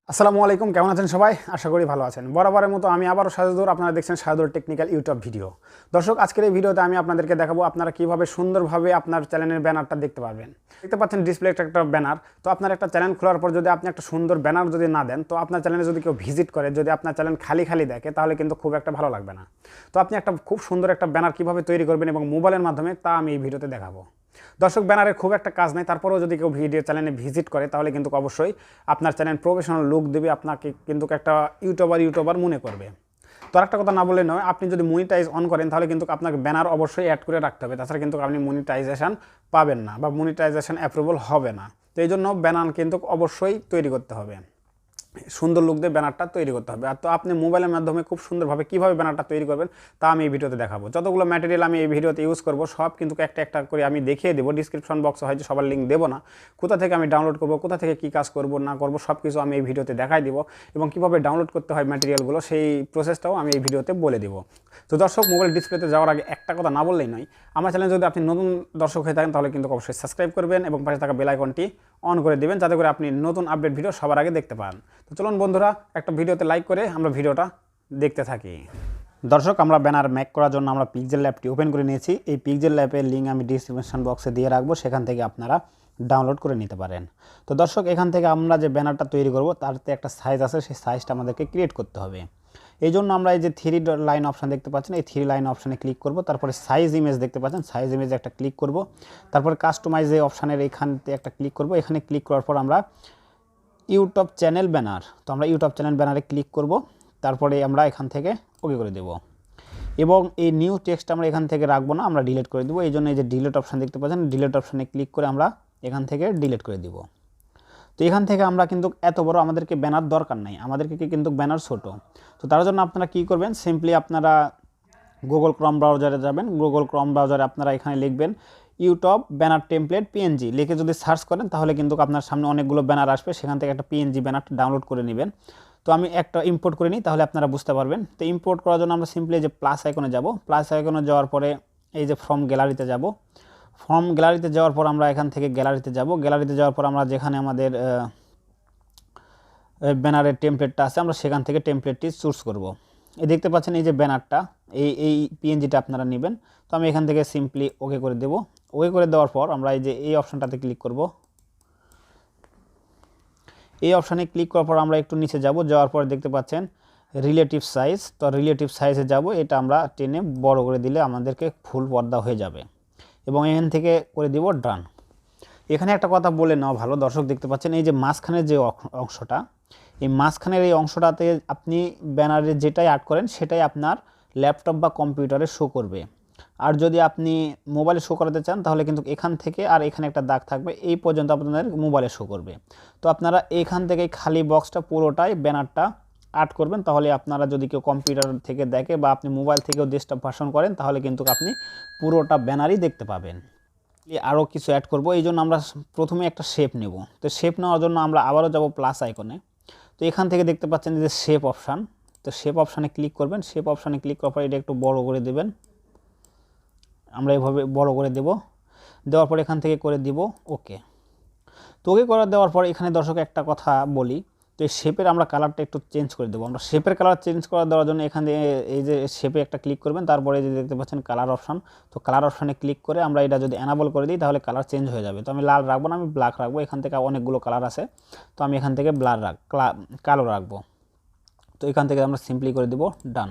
আসসালামু আলাইকুম, কেমন আছেন সবাই? আশা করি ভালো আছেন। বরাবরের মতো আমি আবারও শাহাদুর, আপনারা দেখছেন শাহাদুর টেকনিক্যাল ইউটিউব ভিডিও। দর্শক, আজকের এই ভিডিওতে আমি আপনাদেরকে দেখাবো আপনারা কিভাবে সুন্দরভাবে আপনার চ্যানেলের ব্যানারটা দেখতে পারবেন। দেখতে পাচ্ছেন ডিসপ্লে একটা ব্যানার। তো আপনার একটা চ্যানেল খোলার পর যদি আপনি একটা সুন্দর ব্যানার যদি না দেন, তো আপনার চ্যানেলে যদি কেউ ভিজিট করে, যদি আপনার চ্যানেল খালি খালি দেখে, তাহলে কিন্তু খুব একটা ভালো লাগবে না। তো আপনি একটা খুব সুন্দর একটা ব্যানার কীভাবে তৈরি করবেন এবং মোবাইলের মাধ্যমে, তা আমি এই ভিডিওতে দেখাবো। দর্শক, ব্যানারের খুব একটা কাজ নেই, তারপরেও যদি কেউ ভিডিও চ্যানেলে ভিজিট করে, তাহলে কিন্তু অবশ্যই আপনার চ্যানেল প্রফেশনাল লুক দেবে, আপনাকে কিন্তু একটা ইউটিউবার মনে করবে। তো আরেকটা কথা না বললে নয়, আপনি যদি মনিটাইজ অন করেন, তাহলে কিন্তু আপনাকে ব্যানার অবশ্যই অ্যাড করে রাখতে হবে, তাছাড়া কিন্তু আপনি মনিটাইজেশন পাবেন না বা মনিটাইজেশন অ্যাপ্রুভাল হবে না। তো এই জন্য ব্যানার কিন্তু অবশ্যই তৈরি করতে হবে, সুন্দর লুক দিয়ে ব্যানারটা তৈরি করতে হবে। আর তো আপনি মোবাইলের মাধ্যমে খুব সুন্দরভাবে কীভাবে ব্যানারটা তৈরি করবেন, তা আমি এই ভিডিওতে দেখাবো। যতগুলো ম্যাটেরিয়াল আমি এই ভিডিওতে ইউজ করব, সব কিন্তু একটা একটা করে আমি দেখিয়ে দেবো। ডিসক্রিপশন বক্সে হয়তো সবার লিঙ্ক দেবো না, কোথা থেকে আমি ডাউনলোড করব, কোথা থেকে কী কাজ করব না করব, সব কিছু আমি এই ভিডিওতে দেখাই দিব। এবং কীভাবে ডাউনলোড করতে হয় ম্যাটেরিয়ালগুলো, সেই প্রসেসটাও আমি এই ভিডিওতে বলে দিব। তো দর্শক, মোবাইল ডিসপ্লেতে যাওয়ার আগে একটা কথা না বললেই নয়, আমার চ্যানেলে যদি আপনি নতুন দর্শক হয়ে থাকেন, তাহলে কিন্তু অবশ্যই সাবস্ক্রাইব করবেন এবং পাশে থাকা বেল আইকনটি অন করে দিবেন, যাতে করে আপনি নতুন আপডেট ভিডিও সবার আগে দেখতে পান। তো চলুন বন্ধুরা, একটা ভিডিওতে লাইক করে আমরা ভিডিওটা দেখতে থাকি। দর্শক, আমরা ব্যানার মেক করার জন্য আমরা পিক্সেল ল্যাবটি ওপেন করে নিয়েছি। এই পিক্সেল ল্যাবের লিঙ্ক আমি ডিসক্রিপশন বক্সে দিয়ে রাখবো, সেখান থেকে আপনারা ডাউনলোড করে নিতে পারেন। তো দর্শক, এখান থেকে আমরা যে ব্যানারটা তৈরি করব, তারতে একটা সাইজ আছে, সেই সাইজটা আমাদেরকে ক্রিয়েট করতে হবে। এই জন্য আমরা এই যে 3 লাইন অপশান দেখতে পাচ্ছেন, এই 3 লাইন অপশানে ক্লিক করব। তারপরে সাইজ ইমেজ দেখতে পাচ্ছেন, সাইজ ইমেজে একটা ক্লিক করব। তারপরে কাস্টমাইজ এই অপশানের এইখানতে একটা ক্লিক করব। এখানে ক্লিক করার পর আমরা ইউটিউব চ্যানেল ব্যানার, তো আমরা ইউটিউব চ্যানেল ব্যানারে ক্লিক করব। তারপরে আমরা এখান থেকে ওকে করে দেব এবং এই নিউ টেক্সট আমরা এখান থেকে রাখবো না, আমরা ডিলিট করে দেবো। এই জন্য এই যে ডিলিট অপশান দেখতে পাচ্ছেন, ডিলিট অপশানে ক্লিক করে আমরা এখান থেকে ডিলিট করে দিব। তো এখান থেকে আমরা কিন্তু এত বড় আমাদেরকে ব্যানার দরকার নাই, আমাদেরকে কিন্তু ব্যানার ছোট। তো তার জন্য আপনারা কী করবেন, সিম্পলি আপনারা গুগল ক্রোম ব্রাউজারে যাবেন। গুগল ক্রোম ব্রাউজারে আপনারা এখানে লিখবেন ইউটিউব ব্যানার টেমপ্লেট পিএনজি লিখে যদি সার্চ করেন, তাহলে কিন্তু আপনার সামনে অনেকগুলো ব্যানার আসবে, সেখান থেকে একটা পিএনজি ব্যানার ডাউনলোড করে নেবেন। তো আমি একটা ইম্পোর্ট করে নিই, তাহলে আপনারা বুঝতে পারবেন। তো ইম্পোর্ট করার জন্য আমরা সিম্পলি যে প্লাস আইকনে যাব, প্লাস আইকনে যাওয়ার পরে এই যে ফ্রম গ্যালারিতে যাব। ফ্রম গ্যালারিতে যাওয়ার পর আমরা এখান থেকে গ্যালারিতে যাব। গ্যালারিতে যাওয়ার পর আমরা যেখানে আমাদের ব্যানারের টেমপ্লেটটা আছে, আমরা সেখান থেকে টেমপ্লেটটি চুজ করব। এই দেখতে পাচ্ছেন এই যে ব্যানারটা, এই পিএনজিটা আপনারা নেবেন। তো আমি এখান থেকে সিম্পলি ওকে করে দেব। ওকে করে দেওয়ার পর আমরা এই যে এই অপশানটাতে ক্লিক করব। এই অপশানে ক্লিক করার পর আমরা একটু নিচে যাব, যাওয়ার পর দেখতে পাচ্ছেন রিলেটিভ সাইজ। তো রিলেটিভ সাইজে যাব, এটা আমরা টেনে বড় করে দিলে আমাদেরকে ফুল পর্দা হয়ে যাবে এবং এখান থেকে করে দিব ডান। এখানে একটা কথা বলে নেওয়া ভালো, দর্শক দেখতে পাচ্ছেন এই যে মাঝখানের যে অংশটা, এই মাঝখানের এই অংশটাতে আপনি ব্যানারে যেটাই অ্যাড করেন, সেটাই আপনার ল্যাপটপ বা কম্পিউটারে শো করবে। আর যদি আপনি মোবাইলে শো করাতে চান, তাহলে কিন্তু এখান থেকে আর এখানে একটা দাগ থাকবে, এই পর্যন্ত আপনাদের মোবাইলে শো করবে। তো আপনারা এখান থেকে খালি বক্সটা পুরোটাই ব্যানারটা অ্যাড করবেন, তাহলে আপনারা যদি কেউ কম্পিউটার থেকে দেখে বা আপনি মোবাইল থেকেও ডেস্কটপ ভার্সন করেন, তাহলে কিন্তু আপনি পুরোটা ব্যানারই দেখতে পাবেন। আরও কিছু অ্যাড করব, এই জন্য আমরা প্রথমে একটা শেপ নেব। তো শেপ নেওয়ার জন্য আমরা আবারও যাব প্লাস আইকনে। তো এখান থেকে দেখতে পাচ্ছেন যে শেপ অপশান, তো শেপ অপশানে ক্লিক করবেন। শেপ অপশানে ক্লিক করার পর এটা একটু বড় করে দেবেন, আমরা এভাবে বড় করে দেব। দেওয়ার পর এখান থেকে করে দিব ওকে। তো ওকে করে দেওয়ার পর এখানে দর্শক একটা কথা বলি, তো এই শেপের আমরা কালারটা একটু চেঞ্জ করে দেবো। আমরা শেপের কালার চেঞ্জ করে দেওয়ার জন্য এখানে এই যে শেপে একটা ক্লিক করবেন, তারপরে যে দেখতে পাচ্ছেন কালার অপশান, তো কালার অপশানে ক্লিক করে আমরা এটা যদি অ্যানাবল করে দিই, তাহলে কালার চেঞ্জ হয়ে যাবে। তো আমি লাল রাখবো না, আমি ব্ল্যাক রাখবো। এখান থেকে অনেকগুলো কালার আছে, তো আমি এখান থেকে কালো রাখবো। তো এখান থেকে আমরা সিম্পলি করে দেব ডান।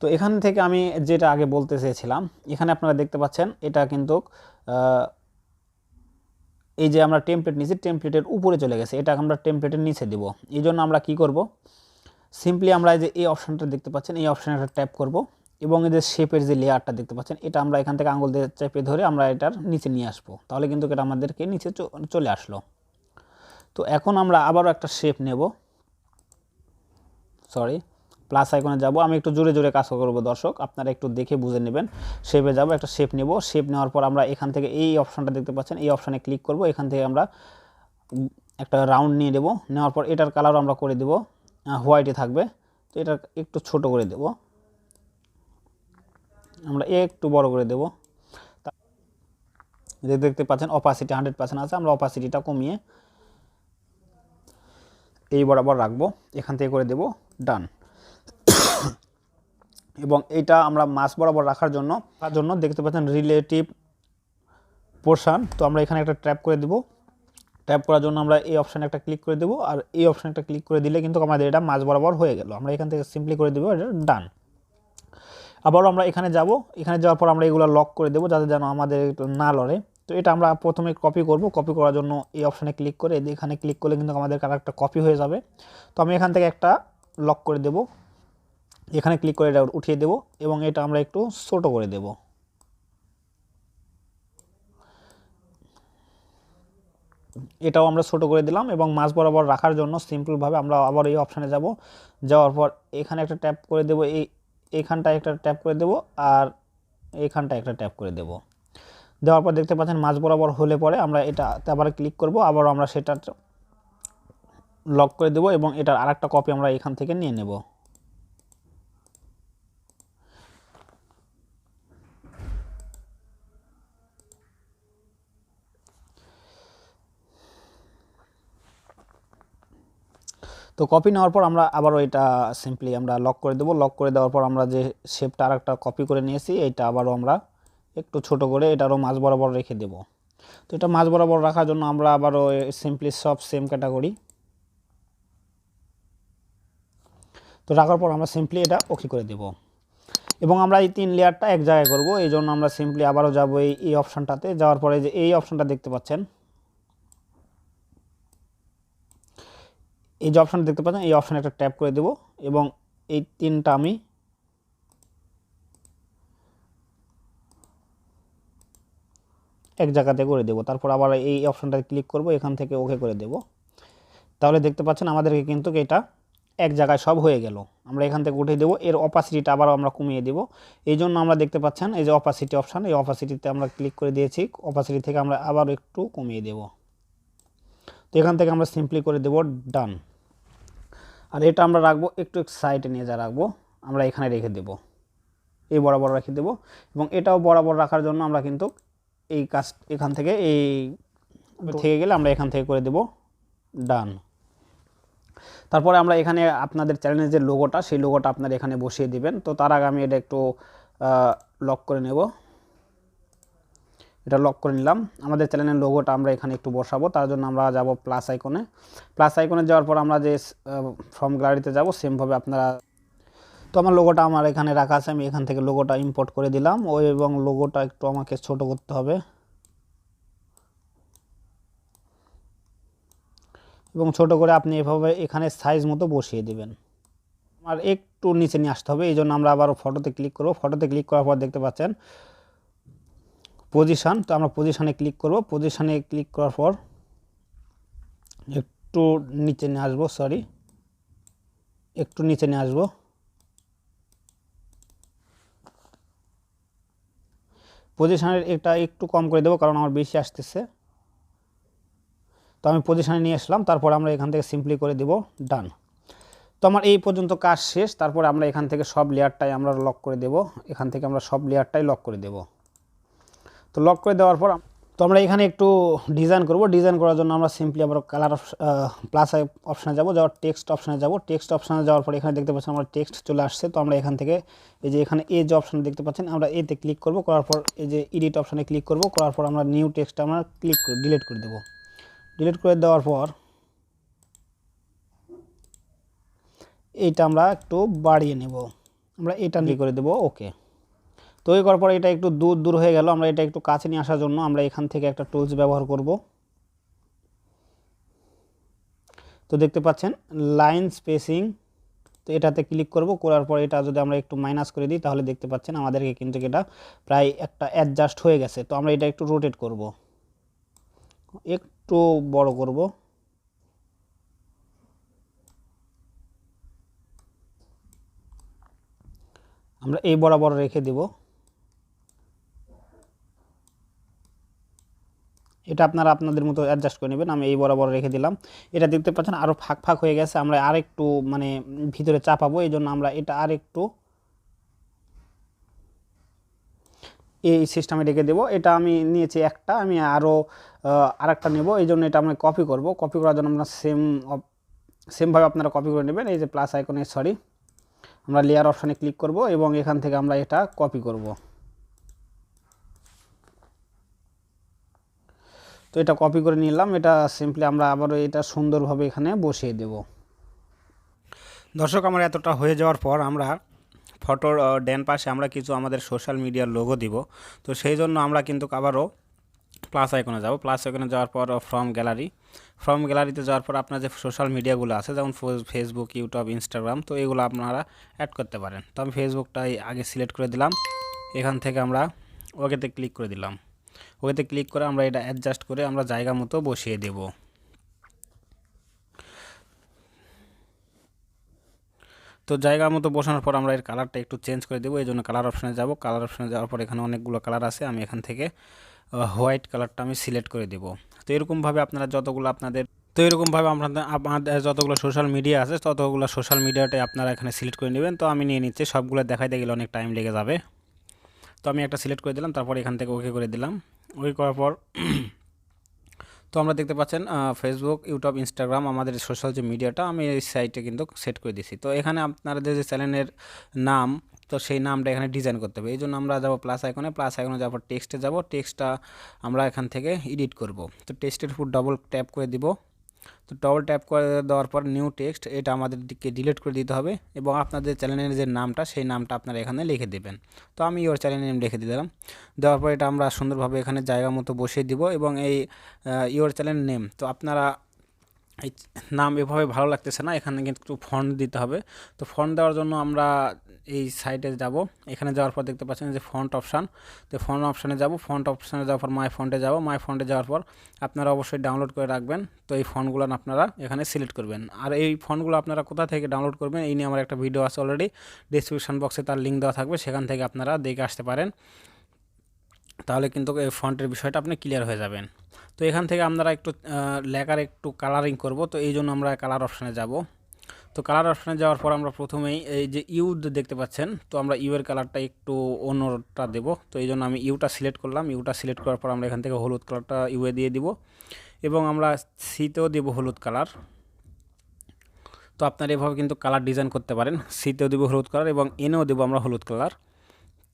তো এখান থেকে আমি যেটা আগে বলতে চেয়েছিলাম, এখানে আপনারা দেখতে পাচ্ছেন এটা কিন্তু এই যে আমরা টেমপ্লেট নিয়েছি, টেমপ্লেটের উপরে চলে গেছে, এটা আমরা টেমপ্লেটের নিচে দেব। এই জন্য আমরা কি করব, সিম্পলি আমরা এই যে এই অপশানটা দেখতে পাচ্ছেন, এই অপশানে একটা ট্যাপ করব এবং এই যে শেপের যে লেয়ারটা দেখতে পাচ্ছেন, এটা আমরা এখান থেকে আঙুল দিয়ে চেপে ধরে আমরা এটার নিচে নিয়ে আসবো, তাহলে কিন্তু এটা আমাদেরকে নিচে চলে আসলো। তো এখন আমরা আবারও একটা শেপ নেব, প্লাস আইকনে যাব। আমি একটু জোরে জোরে কাজ করব দর্শক, আপনারা একটু দেখে বুঝে নেবেন। শেপে যাব, একটা শেপ নেব। শেপ নেওয়ার পর আমরা এখান থেকে এই অপশানটা দেখতে পাচ্ছেন, এই অপশানে ক্লিক করব। এখান থেকে আমরা একটা রাউন্ড নিয়ে দেব। নেওয়ার পর এটার কালারও আমরা করে দেব হোয়াইটে থাকবে। তো এটা একটু ছোট করে দেব, আমরা একটু বড় করে দেব। দেখতে পাচ্ছেন অপাসিটি 100% আছে, আমরা অপাসিটিটা কমিয়ে এই বরাবর রাখবো, এখান থেকে করে দেব ডান। এবং এটা আমরা মাঝ বরাবর রাখার জন্য দেখতে পাচ্ছেন রিলেটিভ পোর্শন। তো আমরা এখানে একটা ট্র্যাপ করে দেব। ট্যাপ করার জন্য আমরা এই অপশানে একটা ক্লিক করে দেব, আর এই অপশানে একটা ক্লিক করে দিলে কিন্তু আমাদের এটা মাঝ বরাবর হয়ে গেল। আমরা এখান থেকে সিম্পলি করে দেব এটা ডান। আবারও আমরা এখানে যাব, এখানে যাওয়ার পর আমরা এগুলো লক করে দেব যাতে যেন আমাদের না লড়ে। তো এটা আমরা প্রথমে কপি করব। কপি করার জন্য এই অপশানে ক্লিক করে এখানে ক্লিক করলে কিন্তু আমাদের একটা কপি হয়ে যাবে। তো আমি এখান থেকে একটা লক করে দেব, এখানে ক্লিক করে এটা উঠিয়ে দেব এবং এটা আমরা একটু ছোট করে দেব। এটাও আমরা ছোট করে দিলাম এবং মাঝ বরাবর রাখার জন্য সিম্পলভাবে আমরা আবার এই অপশানে যাব। যাওয়ার পর এখানে একটা ট্যাপ করে দেব, এইখানটায় একটা ট্যাপ করে দেব, আর এইখানটায় একটা ট্যাপ করে দেব। দেওয়ার পর দেখতে পাচ্ছেন মাঝ বরাবর হলে পরে আমরা এটাতে আবার ক্লিক করব, আবার আমরা সেটা লক করে দেব এবং এটার আরেকটা কপি আমরা এখান থেকে নিয়ে নেব। তো কপি নেওয়ার পর আমরা আবারও এটা সিম্পলি আমরা লক করে দেব। লক করে দেওয়ার পর আমরা যে শেপটা আরেকটা কপি করে নিয়েছি এইটা আবারও আমরা একটু ছোট করে এটারও মাঝ বরাবর রেখে দেব। তো এটা মাঝ বরাবর রাখার জন্য আমরা আবারও সিম্পলি সব সেম ক্যাটাগরি। তো রাখার পর আমরা সিম্পলি এটা ওকে করে দেব এবং আমরা এই 3 লেয়ারটা এক জায়গায় করব। এই জন্য আমরা সিম্পলি আবারও যাব এই অপশানটাতে। যাওয়ার পরে যে এই অপশানটা দেখতে পাচ্ছেন, এই যে অপশানটা দেখতে পাচ্ছেন এই অপশানে একটা ট্যাপ করে দেব এবং এই 3টা আমি এক জায়গাতে করে দেব। তারপর আবার এই অপশানটাতে ক্লিক করব, এখান থেকে ওকে করে দেব। তাহলে দেখতে পাচ্ছেন আমাদেরকে কিন্তু এটা এক জায়গায় সব হয়ে গেল। আমরা এখান থেকে উঠিয়ে দেব, এর অপাসিটিটা আবার আমরা কমিয়ে দেব। এই জন্য আমরা দেখতে পাচ্ছেন এই যে অপাসিটি অপশান, এই অপাসিটিতে আমরা ক্লিক করে দিয়েছি। অপাসিটি থেকে আমরা আবার একটু কমিয়ে দেব। তো এখান থেকে আমরা সিম্পলি করে দেব ডান। আর এটা আমরা রাখবো একটু সাইডে নিয়ে যা রাখবো, আমরা এখানে রেখে দেব, এই বরাবর রেখে দেব। এবং এটাও বরাবর রাখার জন্য আমরা কিন্তু এই কাজ এখান থেকে এই থেকে গেলে আমরা এখান থেকে করে দেব ডান। তারপরে আমরা এখানে আপনাদের চ্যানেলের যে লোগোটা, সেই লোগোটা আপনারা এখানে বসিয়ে দিবেন। তো তার আগে আমি এটা একটু লক করে নেব। এটা লক করে নিলাম। আমাদের চ্যানেলের লোগোটা আমরা এখানে একটু বসাবো। তার জন্য আমরা যাব প্লাস আইকনে। প্লাস আইকনে যাওয়ার পর আমরা যে ফর্ম গ্যালারিতে যাব, সেমভাবে আপনারা। তো আমার লোগোটা আমার এখানে রাখা আছে, আমি এখান থেকে লোগোটা ইম্পোর্ট করে দিলাম। এবং লোগোটা একটু আমাকে ছোট করতে হবে এবং ছোট করে আপনি এভাবে এখানে সাইজ মতো বসিয়ে দিবেন। আর একটু নিচে নিয়ে আসতে হবে। এই জন্য আমরা আবার ফটোতে ক্লিক করব। ফটোতে ক্লিক করার পর দেখতে পাচ্ছেন পজিশান। তো আমরা পজিশানে ক্লিক করব। পজিশানে ক্লিক করার পর একটু নিচে নিয়ে আসবো, একটু নিচে নিয়ে আসবো। পজিশানের এটা একটু কম করে দেবো কারণ আমার বেশি আসতেছে। তো আমি পজিশানে নিয়ে আসলাম। তারপর আমরা এখান থেকে সিম্পলি করে দেব ডান। তো আমার এই পর্যন্ত কাজ শেষ। তারপরে আমরা এখান থেকে সব লেয়ারটাই আমরা লক করে দেব। এখান থেকে আমরা সব লেয়ারটাই লক করে দেব। তো লক করে দেওয়ার পর তো আমরা এখানে একটু ডিজাইন করব। ডিজাইন করার জন্য আমরা সিম্পলি আবার কালার প্লাস অপশানে যাব, যাওয়ার টেক্সট অপশানে যাব। টেক্সট অপশানে যাওয়ার পর এখানে দেখতে পাচ্ছেন আমার টেক্সট চলে আসছে। তো আমরা এখান থেকে এই যে এখানে এই যে অপশান দেখতে পাচ্ছেন, আমরা এতে ক্লিক করব। করার পর এই যে এডিট অপশানে ক্লিক করব। করার পর আমরা নিউ টেক্সটটা আমরা ক্লিক করে ডিলিট করে দেব। ডিলিট করে দেওয়ার পর এইটা আমরা একটু বাড়িয়ে নেব। আমরা এটা নিয়ে করে দেব ওকে। তো এই করার পর এটা একটু দূর হয়ে গেল। আমরা এটা একটু কাছে নিয়ে আসার জন্য আমরা এখান থেকে একটা টুলস ব্যবহার করব। তো দেখতে পাচ্ছেন লাইন স্পেসিং। তো এটাতে ক্লিক করব। করার পর এটা যদি আমরা একটু মাইনাস করে দিই তাহলে দেখতে পাচ্ছেন আমাদেরকে কিন্তু এটা প্রায় একটা অ্যাডজাস্ট হয়ে গেছে। তো আমরা এটা একটু রোটেট করব, একটু বড় করব। আমরা এই বরাবর রেখে দেব। এটা আপনারা আপনাদের মতো অ্যাডজাস্ট করে নেবেন। আমি এই বরাবর রেখে দিলাম। এটা দেখতে পাচ্ছেন আরও ফাঁক হয়ে গেছে। আমরা আরেকটু মানে ভিতরে চাপাবো। এই জন্য আমরা এটা আরেকটু এই সিস্টেমে রেখে দেবো। এটা আমি নিয়েছি একটা, আমি আরও আরেকটা নেব। এই জন্য এটা আমরা কপি করব। কপি করার জন্য আমরা সেম সেমভাবে আপনারা কপি করে নেবেন। এই যে প্লাস আইকনে আমরা লেয়ার অপশানে ক্লিক করব এবং এখান থেকে আমরা এটা কপি করব। তো এটা কপি করে নিলাম। এটা সিম্পলি আমরা আবারও এটা সুন্দরভাবে এখানে বসিয়ে দেব। দর্শক, আমার এতটা হয়ে যাওয়ার পর আমরা ফটোর ডান পাশে আমরা কিছু আমাদের সোশ্যাল মিডিয়ার লোগো দিব। তো সেই জন্য আমরা কিন্তু আবারও প্লাস আইকনে যাব। প্লাস আইকনে যাওয়ার পর ফ্রম গ্যালারিতে যাওয়ার পর আপনার যে সোশ্যাল মিডিয়াগুলো আছে, যেমন ফেসবুক, ইউটিউব, ইনস্টাগ্রাম, তো এগুলো আপনারা অ্যাড করতে পারেন। তো আমি ফেসবুকটাই আগে সিলেক্ট করে দিলাম। এখান থেকে আমরা ওকেতে ক্লিক করে দিলাম। ওকেতে ক্লিক করে আমরা এটা অ্যাডজাস্ট করে আমরা জায়গা মতো বসিয়ে দেব। তো জায়গা মতো বসানোর পর আমরা এর কালারটা একটু চেঞ্জ করে দেবো। এই জন্য কালার অপশানে যাব। কালার অপশানে যাওয়ার পর এখানে অনেকগুলো কালার আছে, আমি এখান থেকে হোয়াইট কালারটা আমি সিলেক্ট করে দেব। তো এরকমভাবে আপনারা আমাদের যতগুলো সোশ্যাল মিডিয়া আছে ততগুলো সোশ্যাল মিডিয়াটাই আপনারা এখানে সিলেক্ট করে নেবেন। তো আমি নিয়ে নিচ্ছি, সবগুলো দেখাইতে গেলে অনেক টাইম লেগে যাবে। তো আমি একটা সিলেক্ট করে দিলাম, তারপর এখান থেকে ওকে করে দিলাম। ওকে করার পর তো আমরা দেখতে পাচ্ছেন ফেসবুক, ইউটিউব, ইনস্টাগ্রাম আমাদের সোশ্যাল যে মিডিয়াটা আমি এই সাইটে কিন্তু সেট করে দিছি। তো এখানে আপনাদের যে চ্যানেলের নাম, তো সেই নামটা এখানে ডিজাইন করতে হবে। এই জন্য আমরা যাব প্লাস আইকনে যাওয়ার পর টেক্সটে যাব। টেক্সটটা আমরা এখান থেকে এডিট করব। তো টেক্সটের উপর ডবল ট্যাপ করে দিব। তো ডবল ট্যাপ করে দেওয়ার পর নিউ টেক্সট, এটা আমাদের দিকে ডিলিট করে দিতে হবে এবং আপনাদের চ্যানেলের যে নামটা সেই নামটা আপনারা এখানে লিখে দেবেন। তো আমি ইওর চ্যানেল নেম লিখে দিলাম। দেওয়ার পর এটা আমরা সুন্দরভাবে এখানে জায়গা মতো বসিয়ে দিব এবং এই ইওর চ্যানেল নেম, তো আপনারা এই নাম এভাবে ভালো লাগতেছে না, এখানে কিন্তু একটু ফন্ট দিতে হবে। তো ফন্ট দেওয়ার জন্য আমরা এই সাইটে যাব। এখানে যাওয়ার পর দেখতে পাচ্ছেন যে ফন্ট অপশান, তো ফন্ট অপশানে যাব। ফন্ট অপশানে যাওয়ার পর মাই ফন্টে যাব। মাই ফন্টে যাওয়ার পর আপনারা অবশ্যই ডাউনলোড করে রাখবেন। তো এই ফন্টগুলো আপনারা এখানে সিলেক্ট করবেন। আর এই ফন্টগুলো আপনারা কোথা থেকে ডাউনলোড করবেন এই নিয়ে আমার একটা ভিডিও আছে অলরেডি, ডিসক্রিপশন বক্সে তার লিঙ্ক দেওয়া থাকবে, সেখান থেকে আপনারা দেখে আসতে পারেন। তাহলে কিন্তু এই ফন্টের বিষয়টা আপনি ক্লিয়ার হয়ে যাবেন। তো এখান থেকে আমরা একটু লেখার একটু কালারিং করব। তো এই জন্য আমরা কালার অপশানে যাব। তো কালার অপশানে যাওয়ার পর আমরা প্রথমেই এই যে ইউ দেখতে পাচ্ছেন, তো আমরা ইউ এর কালারটা একটু অন্যটা দেব। তো এই জন্য আমি ইউটা সিলেক্ট করলাম। ইউটা সিলেক্ট করার পর আমরা এখান থেকে হলুদ কালারটা ইউয়ে দিয়ে দিব এবং আমরা সিতেও দেব হলুদ কালার। তো আপনারা এভাবে কিন্তু কালার ডিজাইন করতে পারেন। সিতেও দেব হলুদ কালার এবং এনেও দেব আমরা হলুদ কালার।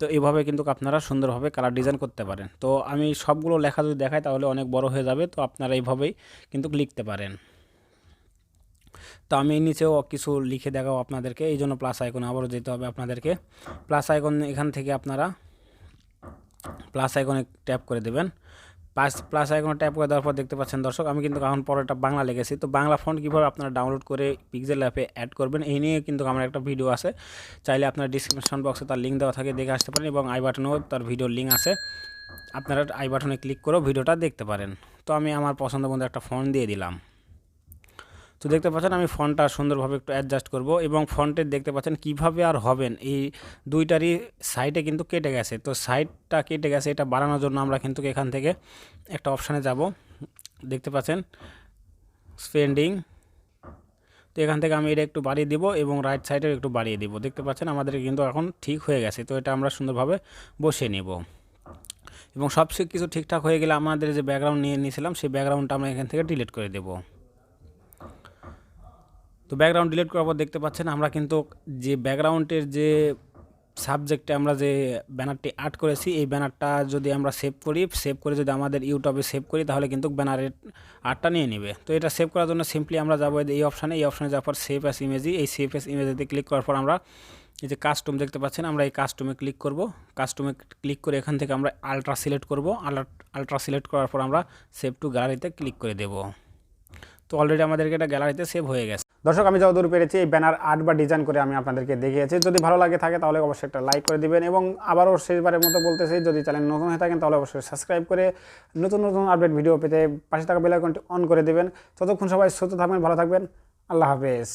তো এভাবে কিন্তু আপনারা সুন্দরভাবে কালার ডিজাইন করতে পারেন। তো আমি সবগুলো লেখা যদি দেখাই তাহলে অনেক বড় হয়ে যাবে, তো আপনারা এইভাবেই কিন্তু লিখতে পারেন। তো আমি নিচেও কিছু লিখে দেখাবো আপনাদেরকে, এই জন্য প্লাস আইকনে আবারও যেতে হবে আপনাদেরকে। প্লাস আইকন এখান থেকে আপনারা প্লাস আইকনে ট্যাপ করে দেবেন। প্লাস আইকনে ট্যাপ করে দেওয়ার পর দেখতে পাচ্ছেন দর্শক, আমি কিন্তু এখন পরেরটা বাংলা লিখেছি। তো বাংলা ফন্ট কীভাবে আপনারা ডাউনলোড করে পিক্সেল অ্যাপে অ্যাড করবেন এই নিয়ে কিন্তু আমার একটা ভিডিও আছে, চাইলে আপনার ডিসক্রিপশন বক্সে তার লিঙ্ক দেওয়া থাকে, দেখে আসতে পারেন এবং আই বাটনেও তার ভিডিওর লিঙ্ক আছে, আপনারা আই বাটনে ক্লিক করেও ভিডিওটা দেখতে পারেন। তো আমি আমার পছন্দ মতো একটা ফন্ট দিয়ে দিলাম। তো দেখতে পাচ্ছেন আমি ফন্টটা সুন্দরভাবে একটু অ্যাডজাস্ট করব এবং ফন্টের দেখতে পাচ্ছেন কিভাবে আর হবেন, এই দুইটারই সাইডে কিন্তু কেটে গেছে। তো সাইডটা কেটে গেছে, এটা বাড়ানোর জন্য আমরা কিন্তু এখান থেকে একটা অপশানে যাব, দেখতে পাচ্ছেন স্পেন্ডিং। তো এখান থেকে আমি এটা একটু বাড়িয়ে দিব এবং রাইট সাইডেও একটু বাড়িয়ে দিব। দেখতে পাচ্ছেন আমাদের কিন্তু এখন ঠিক হয়ে গেছে। তো এটা আমরা সুন্দরভাবে বসিয়ে নেব এবং সব কিছু ঠিকঠাক হয়ে গেলে আমাদের যে ব্যাকগ্রাউন্ড নিয়ে নিয়েছিলাম সেই ব্যাকগ্রাউন্ডটা আমরা এখান থেকে ডিলিট করে দেব। তো ব্যাকগ্রাউন্ড ডিলিট করার পর দেখতে পাচ্ছেন আমরা কিন্তু যে ব্যাকগ্রাউন্ডের যে সাবজেক্টে আমরা যে ব্যানারটি আর্ট করেছি এই ব্যানারটা যদি আমরা সেভ করে যদি আমাদের ইউটিউবে সেভ করি তাহলে কিন্তু ব্যানারের আর্টটা নিয়ে নেবে। তো এটা সেভ করার জন্য সিম্পলি আমরা যাবো এই অপশানে যাওয়ার পর সেভ অ্যাস ইমেজি, এই সেভ অ্যাস ইমেজিতে ক্লিক করার পর আমরা এই যে কাস্টম দেখতে পাচ্ছেন, আমরা এই কাস্টমে ক্লিক করব। কাস্টমে ক্লিক করে এখান থেকে আমরা আলট্রা সিলেক্ট করব। আলট্রা সিলেক্ট করার পর আমরা সেভ টু গ্যালারিতে ক্লিক করে দেব। তো অলরেডি আমাদেরকে এটা গ্যালারিতে সেভ হয়ে গেছে। দর্শক, আমি যতদূর পেরেছি এই ব্যানার আর্ট বা ডিজাইন করে আমি আপনাদেরকে দেখিয়েছি। যদি ভালো লাগে থাকে তাহলে অবশ্যই একটা লাইক করে দিবেন এবং আবারও শেষবারের মতো বলতেছি, যদি চ্যানেল নতুন হয়ে থাকেন তাহলে অবশ্যই সাবস্ক্রাইব করে নতুন নতুন আপডেট ভিডিও পেতে পাশে থাকা বেল আইকনটি অন করে দেবেন। ততক্ষণ সবাই সুস্থ থাকবেন, ভালো থাকবেন, আল্লাহ হাফেজ।